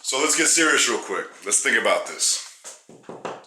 So let's get serious real quick. Let's think about this.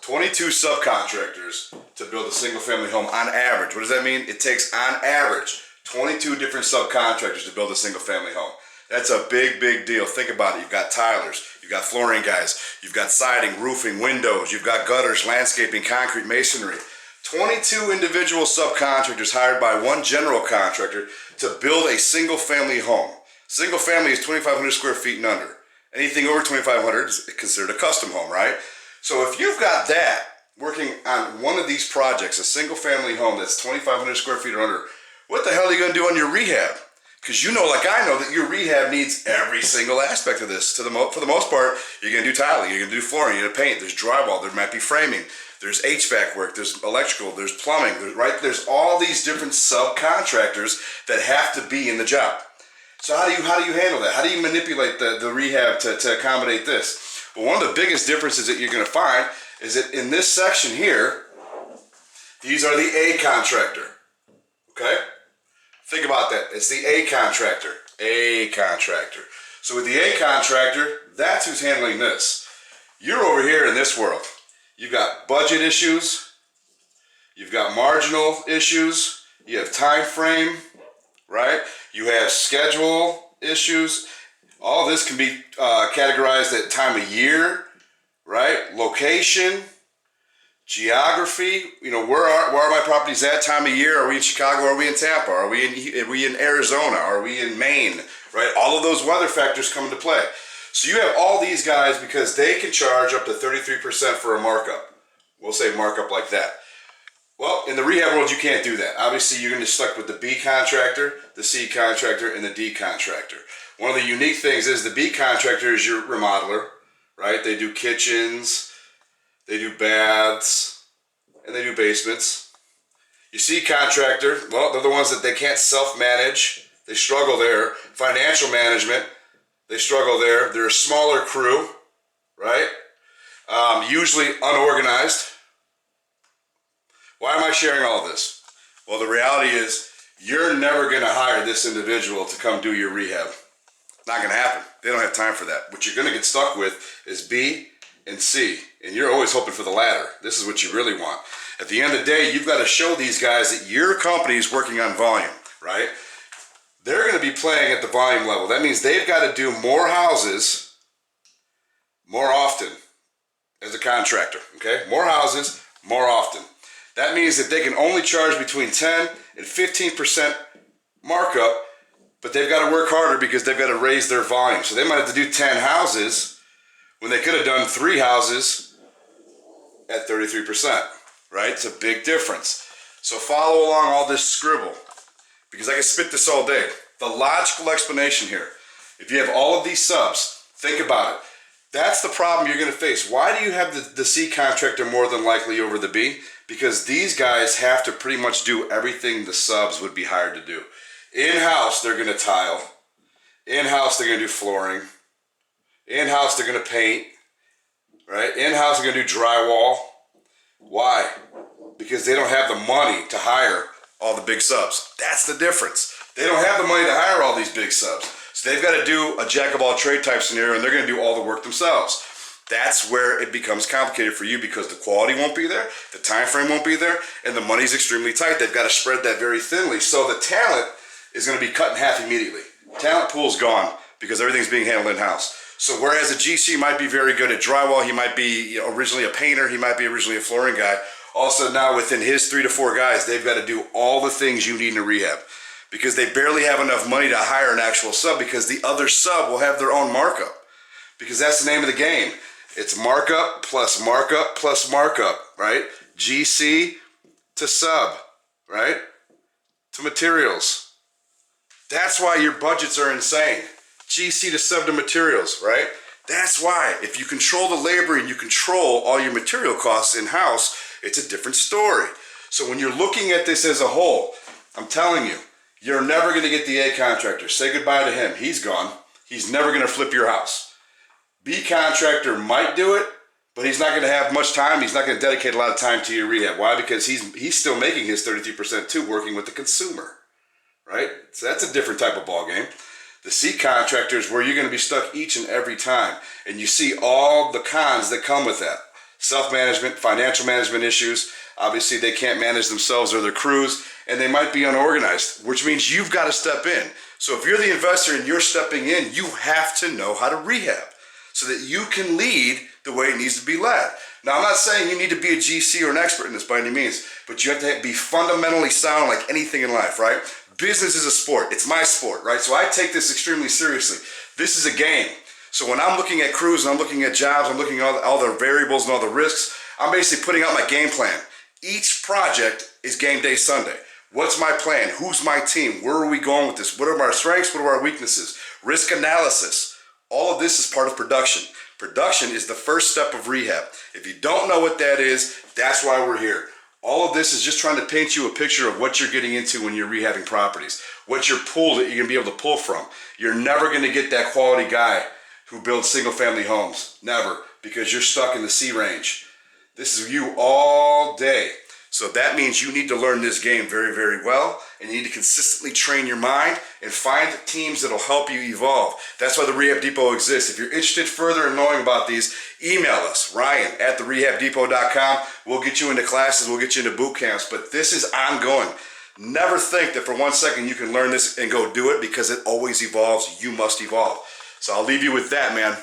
22 subcontractors to build a single family home on average. What does that mean? It takes on average 22 different subcontractors to build a single family home. That's a big, big deal. Think about it. You've got tilers, you've got flooring guys, you've got siding, roofing, windows, you've got gutters, landscaping, concrete, masonry. 22 individual subcontractors hired by one general contractor to build a single family home. Single family is 2,500 square feet and under. Anything over 2,500 is considered a custom home, right? So if you've got that working on one of these projects, a single family home that's 2,500 square feet or under, what the hell are you going to do on your rehab? Because you know, like I know, that your rehab needs every single aspect of this. For the most part, you're going to do tiling, you're going to do flooring, you're going to paint, there's drywall, there might be framing, there's HVAC work, there's electrical, there's plumbing, there's all these different subcontractors that have to be in the job. So how do you handle that? How do you manipulate the rehab to accommodate this? Well, one of the biggest differences that you're going to find is that in this section here, these are the A contractor. Okay? Think about that. It's the A contractor. A contractor. So with the A contractor, that's who's handling this. You're over here in this world. You've got budget issues. You've got marginal issues. You have time frame, right? You have schedule issues. All this can be categorized at time of year, right? Location, geography. You know, where are my properties at time of year? Are we in Chicago? Are we in Tampa? Are we in Arizona? Are we in Maine? Right? All of those weather factors come into play. So you have all these guys because they can charge up to 33% for a markup. We'll say markup like that. Well, in the rehab world, you can't do that. Obviously, you're going to be stuck with the B contractor, the C contractor, and the D contractor. One of the unique things is the B contractor is your remodeler, right? They do kitchens, they do baths, and they do basements. Your C contractor, well, they're the ones that they can't self-manage. They struggle there. Financial management, they struggle there. They're a smaller crew, right? Usually unorganized. Why am I sharing all this? Well, the reality is you're never going to hire this individual to come do your rehab. Not going to happen. They don't have time for that. What you're going to get stuck with is B and C, and you're always hoping for the latter. This is what you really want. At the end of the day, you've got to show these guys that your company is working on volume, right? They're going to be playing at the volume level. That means they've got to do more houses more often as a contractor, okay? More houses more often. That means that they can only charge between 10 and 15% markup, but they've got to work harder because they've got to raise their volume. So they might have to do 10 houses when they could have done 3 houses at 33%, right? It's a big difference. So follow along all this scribble because I can spit this all day. The logical explanation here, if you have all of these subs, think about it. That's the problem you're going to face. Why do you have the C contractor more than likely over the B? Because these guys have to pretty much do everything the subs would be hired to do. In-house, they're going to tile. In-house, they're going to do flooring. In-house, they're going to paint. Right? In-house, they're going to do drywall. Why? Because they don't have the money to hire all the big subs. That's the difference. They don't have the money to hire all these big subs. So they've got to do a jack-of-all-trade type scenario, and they're going to do all the work themselves. That's where it becomes complicated for you because the quality won't be there, the time frame won't be there, and the money's extremely tight. They've got to spread that very thinly. So the talent is going to be cut in half immediately. Talent pool's gone because everything's being handled in-house. So whereas a GC might be very good at drywall, he might be originally a painter, he might be originally a flooring guy. Also now within his 3 to 4 guys, they've got to do all the things you need in a rehab because they barely have enough money to hire an actual sub because the other sub will have their own markup because that's the name of the game. It's markup plus markup plus markup, right? GC to sub, right? To materials. That's why your budgets are insane. GC to sub to materials, right? That's why. If you control the labor and you control all your material costs in-house, it's a different story. So when you're looking at this as a whole, I'm telling you, you're never going to get the A contractor. Say goodbye to him. He's gone. He's never going to flip your house. B contractor might do it, but he's not going to have much time. He's not going to dedicate a lot of time to your rehab. Why? Because he's still making his 33% too, working with the consumer, right? So that's a different type of ball game. The C contractor is where you're going to be stuck each and every time. And you see all the cons that come with that. Self-management, financial management issues. Obviously, they can't manage themselves or their crews, and they might be unorganized, which means you've got to step in. So if you're the investor and you're stepping in, you have to know how to rehab so that you can lead the way it needs to be led. Now, I'm not saying you need to be a GC or an expert in this by any means, but you have to be fundamentally sound like anything in life, right? Business is a sport. It's my sport, right? So I take this extremely seriously. This is a game. So when I'm looking at crews and I'm looking at jobs, I'm looking at all the variables and all the risks, I'm basically putting out my game plan. Each project is game day Sunday. What's my plan? Who's my team? Where are we going with this? What are our strengths? What are our weaknesses? Risk analysis. All of this is part of production. Production is the first step of rehab. If you don't know what that is, that's why we're here. All of this is just trying to paint you a picture of what you're getting into when you're rehabbing properties. What your pool that you're going to be able to pull from. You're never going to get that quality guy who builds single family homes. Never. Because you're stuck in the C range. This is you all day. So that means you need to learn this game very, very well, and you need to consistently train your mind and find teams that'll help you evolve. That's why the Rehab Depot exists. If you're interested further in knowing about these, email us, Ryan@therehabdepot.com. We'll get you into classes, we'll get you into boot camps, but this is ongoing. Never think that for 1 second you can learn this and go do it, because it always evolves. You must evolve. So I'll leave you with that, man.